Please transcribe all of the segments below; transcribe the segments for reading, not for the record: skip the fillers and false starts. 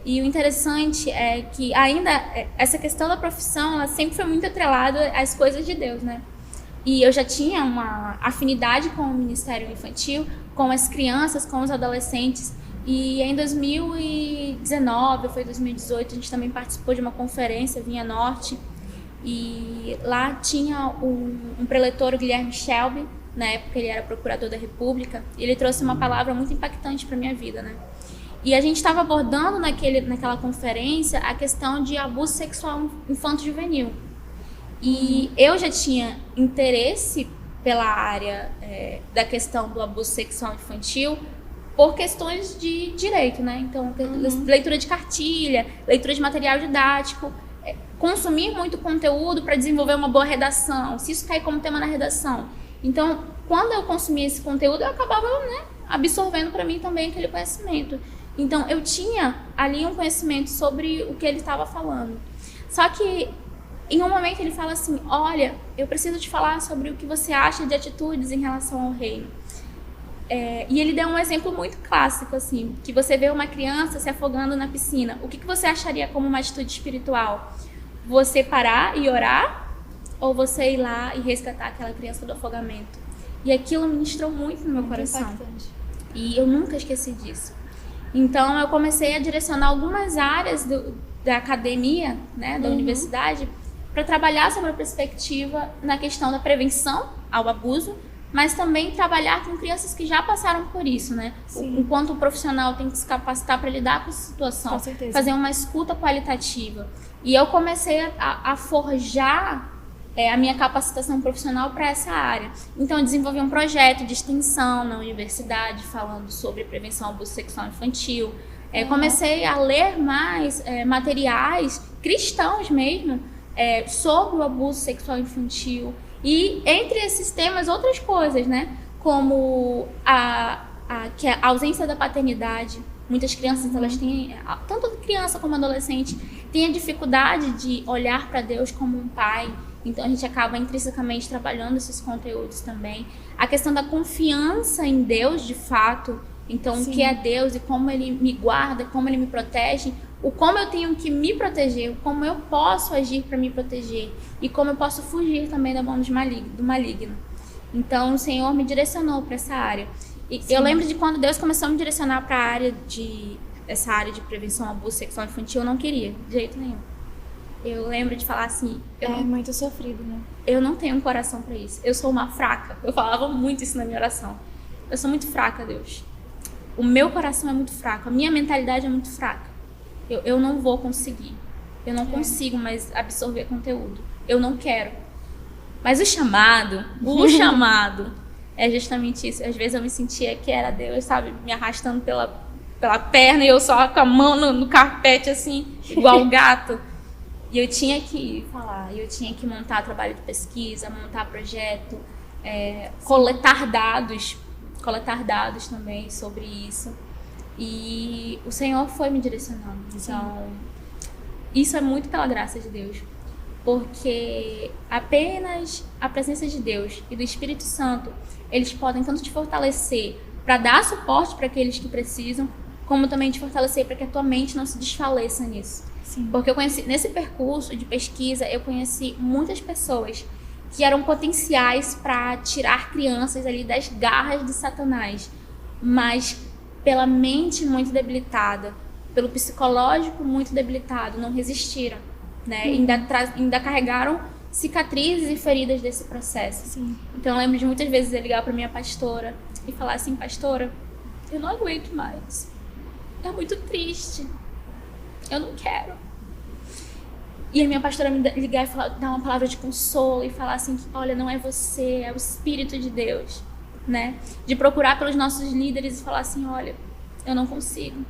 E o interessante é que ainda essa questão da profissão, ela sempre foi muito atrelada às coisas de Deus, né? E eu já tinha uma afinidade com o Ministério Infantil, com as crianças, com os adolescentes. E em 2019, foi 2018, a gente também participou de uma conferência, Vinha Norte. E lá tinha um preletor, o Guilherme Shelby, na época ele era procurador da República. E ele trouxe uma palavra muito impactante para minha vida, né? E a gente estava abordando naquela conferência a questão de abuso sexual infanto-juvenil. E eu já tinha interesse pela área da questão do abuso sexual infantil por questões de direito, né? Então, leitura de cartilha, leitura de material didático, consumir muito conteúdo para desenvolver uma boa redação, se isso cair como tema na redação. Então, quando eu consumia esse conteúdo, eu acabava, né, absorvendo para mim também aquele conhecimento. Então, eu tinha ali um conhecimento sobre o que ele estava falando. Só que, em um momento, ele fala assim, olha, eu preciso te falar sobre o que você acha de atitudes em relação ao reino. E ele deu um exemplo muito clássico, assim, que você vê uma criança se afogando na piscina. O que você acharia como uma atitude espiritual? Você parar e orar? Ou você ir lá e resgatar aquela criança do afogamento? E aquilo ministrou muito no meu coração. Impactante. E eu nunca esqueci disso. Então, eu comecei a direcionar algumas áreas da academia, né, da universidade, para trabalhar sobre a perspectiva na questão da prevenção ao abuso, mas também trabalhar com crianças que já passaram por isso, né? Enquanto o profissional tem que se capacitar para lidar com essa situação, Com certeza. fazer uma escuta qualitativa. E eu comecei a forjar a minha capacitação profissional para essa área. Então, eu desenvolvi um projeto de extensão na universidade falando sobre prevenção ao abuso sexual infantil. Comecei a ler mais materiais cristãos mesmo sobre o abuso sexual infantil. E entre esses temas, outras coisas, né? Como a ausência da paternidade. Muitas crianças, elas têm, tanto criança como adolescente, têm a dificuldade de olhar para Deus como um pai. Então, a gente acaba intrinsecamente trabalhando esses conteúdos também. A questão da confiança em Deus, de fato. Então, o que é Deus e como Ele me guarda, como Ele me protege. O como eu tenho que me proteger, como eu posso agir para me proteger. E como eu posso fugir também da mão do maligno. Então, o Senhor me direcionou para essa área. E eu lembro de quando Deus começou a me direcionar para essa área de prevenção ao abuso sexual infantil, eu não queria, de jeito nenhum. Eu lembro de falar assim... muito sofrido, né? Eu não tenho um coração para isso. Eu sou uma fraca. Eu falava muito isso na minha oração. Eu sou muito fraca, Deus. O meu coração é muito fraco. A minha mentalidade é muito fraca. Eu não vou conseguir. Eu não consigo mais absorver conteúdo. Eu não quero. Mas o chamado é justamente isso. Às vezes eu me sentia que era Deus, sabe? Me arrastando pela perna e eu só com a mão no carpete, assim, igual um gato. E eu tinha que falar, eu tinha que montar trabalho de pesquisa, montar projeto, coletar dados também sobre isso. E o Senhor foi me direcionando. Então, isso é muito pela graça de Deus. Porque apenas a presença de Deus e do Espírito Santo, eles podem tanto te fortalecer para dar suporte para aqueles que precisam, como também te fortalecer para que a tua mente não se desfaleça nisso. Sim. Porque eu conheci, nesse percurso de pesquisa, eu conheci muitas pessoas que eram potenciais para tirar crianças ali das garras de Satanás, mas pela mente muito debilitada, pelo psicológico muito debilitado, não resistiram, né? Ainda carregaram cicatrizes e feridas desse processo. Sim. Então eu lembro de muitas vezes eu ligar para minha pastora e falar assim, pastora, eu não aguento mais, é muito triste, eu não quero. E a minha pastora me ligar e dar uma palavra de consolo e falar assim, que, olha, não é você, é o Espírito de Deus, né? De procurar pelos nossos líderes e falar assim, olha, eu não consigo.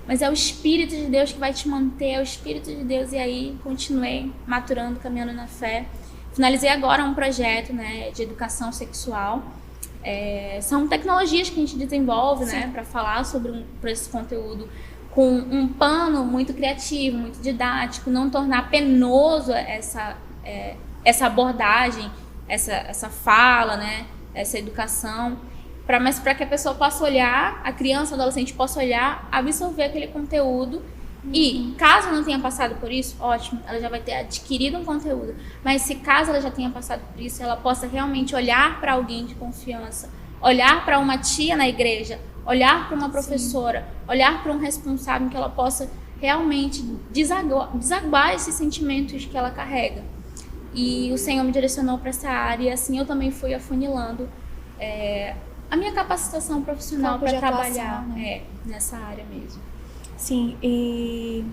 Mas é o Espírito de Deus que vai te manter, é o Espírito de Deus. E aí continuei maturando, caminhando na fé. Finalizei agora um projeto, né, de educação sexual. São tecnologias que a gente desenvolve, né, para falar sobre esse conteúdo com um pano muito criativo, muito didático, não tornar penoso essa abordagem, essa fala, né, essa educação, mas para que a pessoa possa olhar, a criança, o adolescente possa olhar, absorver aquele conteúdo E caso não tenha passado por isso, ótimo, ela já vai ter adquirido um conteúdo. Mas se caso ela já tenha passado por isso, ela possa realmente olhar para alguém de confiança, olhar para uma tia na igreja, olhar para uma professora, olhar para um responsável, que ela possa realmente desaguar esses sentimentos que ela carrega. E o Senhor me direcionou para essa área, e assim eu também fui afunilando a minha capacitação profissional para trabalhar, né? Nessa área mesmo. Sim, e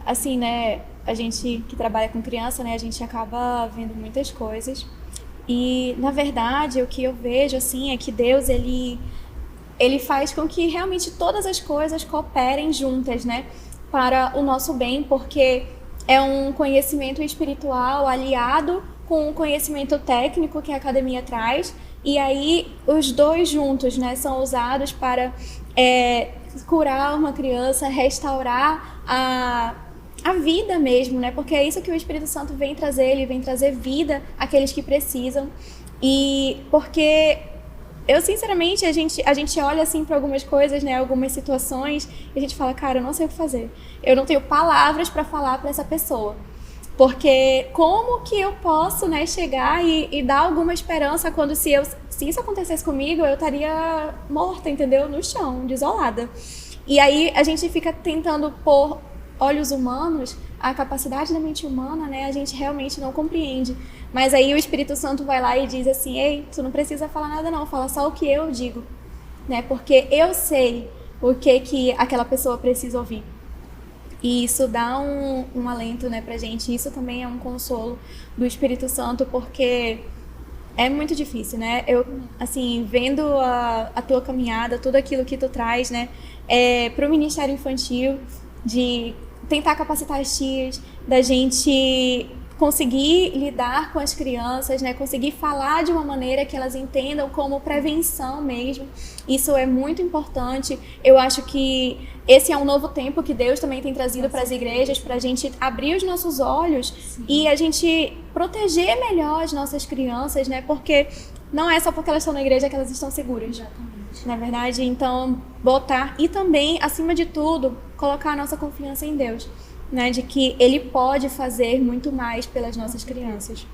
assim, né, a gente que trabalha com criança, né, a gente acaba vendo muitas coisas. E, na verdade, o que eu vejo, assim, é que Deus, ele faz com que realmente todas as coisas cooperem juntas, né, para o nosso bem, porque é um conhecimento espiritual aliado com o conhecimento técnico que a academia traz, e aí os dois juntos, né, são usados para curar uma criança, restaurar a vida mesmo, né? Porque é isso que o Espírito Santo vem trazer, ele vem trazer vida àqueles que precisam. E porque eu, sinceramente, a gente olha assim para algumas coisas, né? Algumas situações, e a gente fala, cara, eu não sei o que fazer. Eu não tenho palavras para falar para essa pessoa. Porque como que eu posso, né, chegar e dar alguma esperança quando se isso acontecesse comigo, eu estaria morta, entendeu? No chão, desolada. E aí a gente fica tentando pôr olhos humanos, a capacidade da mente humana, né, a gente realmente não compreende. Mas aí o Espírito Santo vai lá e diz assim, ei, tu não precisa falar nada não, fala só o que eu digo, né? Porque eu sei o que aquela pessoa precisa ouvir. E isso dá um alento, né, pra gente. Isso também é um consolo do Espírito Santo, porque é muito difícil, né? Eu, assim, vendo a tua caminhada, tudo aquilo que tu traz, né, pro Ministério Infantil, de tentar capacitar as tias, da gente conseguir lidar com as crianças, né? Conseguir falar de uma maneira que elas entendam como prevenção mesmo. Isso é muito importante. Eu acho que esse é um novo tempo que Deus também tem trazido para as igrejas, para a gente abrir os nossos olhos. Sim. E a gente proteger melhor as nossas crianças, né? Porque não é só porque elas estão na igreja que elas estão seguras. Exatamente. Na verdade, então, botar e também, acima de tudo, colocar a nossa confiança em Deus, né? De que Ele pode fazer muito mais pelas nossas crianças.